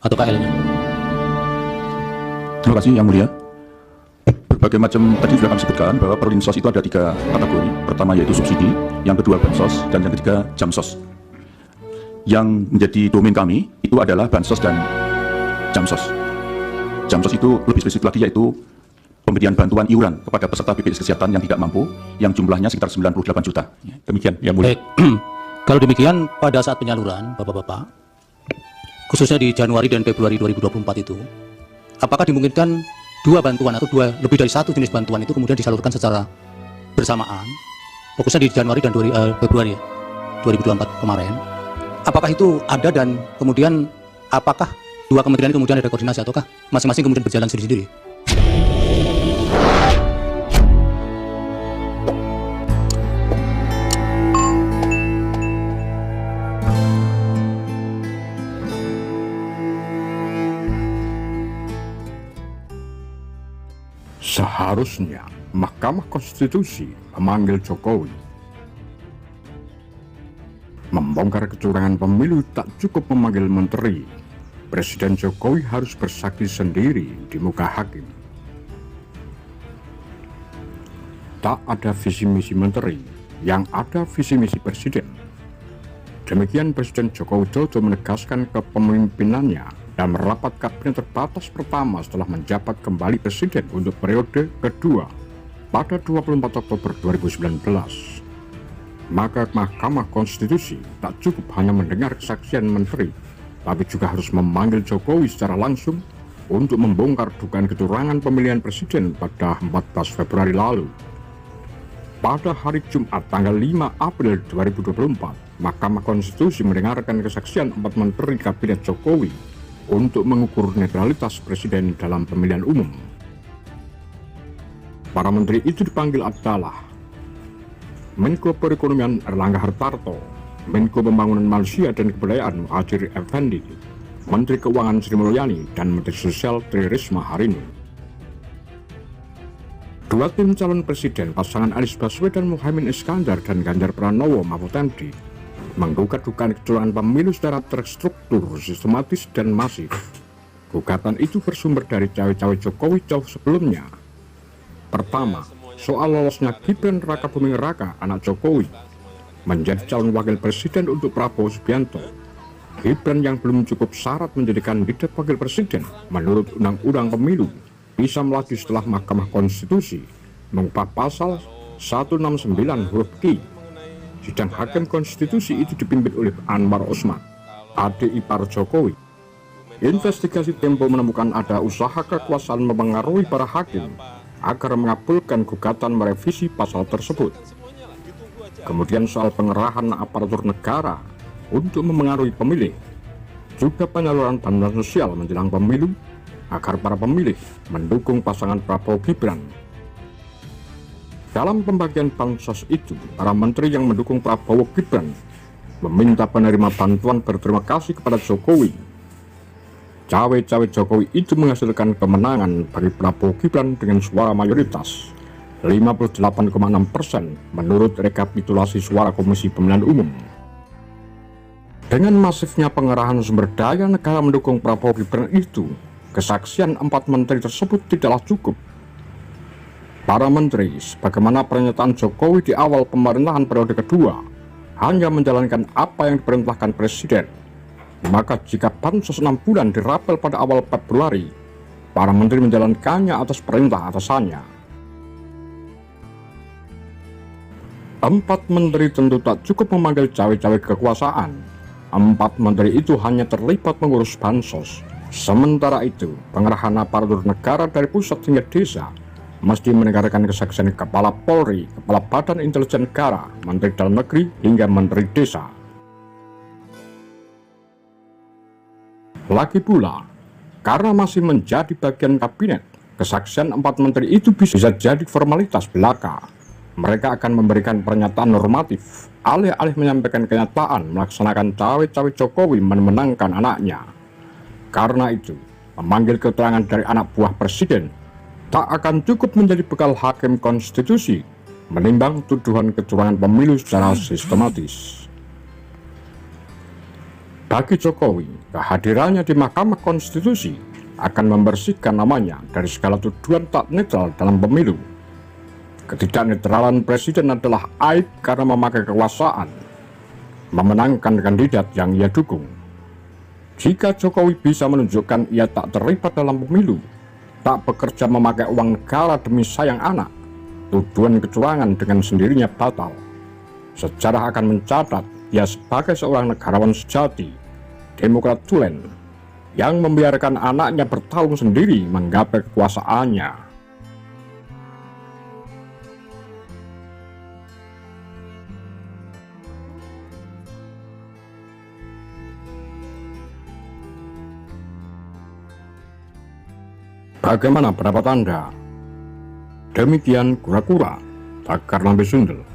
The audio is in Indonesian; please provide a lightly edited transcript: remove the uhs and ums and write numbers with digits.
atau KL-nya? Terima kasih Yang Mulia. Berbagai macam tadi sudah kami sebutkan bahwa perlinsos itu ada 3 kategori. Pertama yaitu subsidi, yang kedua bansos, dan yang ketiga jamsos. Yang menjadi domain kami itu adalah bansos dan jamsos. Jamsos itu lebih spesifik lagi yaitu pemberian bantuan iuran kepada peserta BPJS Kesehatan yang tidak mampu, yang jumlahnya sekitar 98 juta. Demikian Yang Mulia. Baik, kalau demikian pada saat penyaluran Bapak-Bapak, khususnya di Januari dan Februari 2024 itu, apakah dimungkinkan 2 bantuan atau lebih dari 1 jenis bantuan itu kemudian disalurkan secara bersamaan, fokusnya di Januari dan Februari 2024 kemarin? Apakah itu ada dan kemudian apakah 2 kementerian kemudian ada koordinasi ataukah masing-masing kemudian berjalan sendiri-sendiri? Seharusnya Mahkamah Konstitusi memanggil Jokowi. Membongkar kecurangan pemilu tak cukup memanggil menteri. Presiden Jokowi harus bersaksi sendiri di muka hakim. Tak ada visi misi menteri, yang ada visi misi presiden. Demikian Presiden Joko Widodo menegaskan kepemimpinannya dan merapat kabinet terbatas pertama setelah menjabat kembali presiden untuk periode kedua pada 24 Oktober 2019. Maka Mahkamah Konstitusi tak cukup hanya mendengar kesaksian menteri, tapi juga harus memanggil Jokowi secara langsung untuk membongkar dugaan kecurangan pemilihan presiden pada 14 Februari lalu. Pada hari Jumat tanggal 5 April 2024, Mahkamah Konstitusi mendengarkan kesaksian 4 menteri kabinet Jokowi untuk mengukur netralitas presiden dalam pemilihan umum. Para menteri itu dipanggil adalah Menko Perekonomian Erlangga Hartarto, Menko Pembangunan Manusia dan Kebudayaan Muhadjir Effendi, Menteri Keuangan Sri Mulyani, dan Menteri Sosial Tri Risma hari ini. 2 tim calon presiden pasangan Anies Baswedan Muhaimin Iskandar dan Ganjar Pranowo Mahfud MD menggugat dugaan kecurangan pemilu secara terstruktur, sistematis, dan masif. Gugatan itu bersumber dari cawe-cawe Jokowi jauh sebelumnya. Pertama, soal lolosnya Gibran Rakabuming Raka, anak Jokowi, menjadi calon wakil presiden untuk Prabowo Subianto. Gibran yang belum cukup syarat menjadi kandidat wakil presiden menurut Undang-Undang Pemilu bisa melaju setelah Mahkamah Konstitusi mengubah pasal 169 huruf Q. Sidang Hakim Konstitusi itu dipimpin oleh Anwar Osman, adik ipar Jokowi. Investigasi Tempo menemukan ada usaha kekuasaan mempengaruhi para hakim agar mengabulkan gugatan merevisi pasal tersebut. Kemudian soal pengerahan aparatur negara untuk memengaruhi pemilih, juga penyaluran bantuan sosial menjelang pemilu agar para pemilih mendukung pasangan Prabowo Gibran. Dalam pembagian bansos itu, para menteri yang mendukung Prabowo Gibran meminta penerima bantuan berterima kasih kepada Jokowi. Cawe-cawe Jokowi itu menghasilkan kemenangan bagi Prabowo Gibran dengan suara mayoritas 58,6% menurut rekapitulasi suara Komisi Pemilihan Umum. Dengan masifnya pengerahan sumber daya negara mendukung Prabowo Gibran itu, kesaksian 4 menteri tersebut tidaklah cukup. Para menteri, sebagaimana pernyataan Jokowi di awal pemerintahan periode kedua, hanya menjalankan apa yang diperintahkan presiden. Maka jika bansos 6 bulan dirapel pada awal Februari, para menteri menjalankannya atas perintah atasannya. 4 menteri tentu tak cukup memanggil cawe-cawe kekuasaan. 4 menteri itu hanya terlibat mengurus bansos. Sementara itu, pengerahan aparatur negara dari pusat hingga desa mesti mendengarkan kesaksian Kepala Polri, Kepala Badan Intelijen Negara, Menteri Dalam Negeri, hingga Menteri Desa. Lagi pula, karena masih menjadi bagian kabinet, kesaksian 4 menteri itu bisa jadi formalitas belaka. Mereka akan memberikan pernyataan normatif, alih-alih menyampaikan kenyataan melaksanakan cawe-cawe Jokowi memenangkan anaknya. Karena itu, memanggil keterangan dari anak buah presiden tak akan cukup menjadi bekal Hakim Konstitusi menimbang tuduhan kecurangan pemilu secara sistematis. Bagi Jokowi, kehadirannya di Mahkamah Konstitusi akan membersihkan namanya dari segala tuduhan tak netral dalam pemilu. Ketidaknetralan presiden adalah aib karena memakai kekuasaan memenangkan kandidat yang ia dukung. Jika Jokowi bisa menunjukkan ia tak terlibat dalam pemilu, tak bekerja memakai uang negara demi sayang anak, tuduhan kecurangan dengan sendirinya batal. Sejarah akan mencatat ia sebagai seorang negarawan sejati, demokrat tulen, yang membiarkan anaknya bertarung sendiri menggapai kekuasaannya. Bagaimana pendapat Anda? Demikian kura-kura, Takar Lambe Sundel.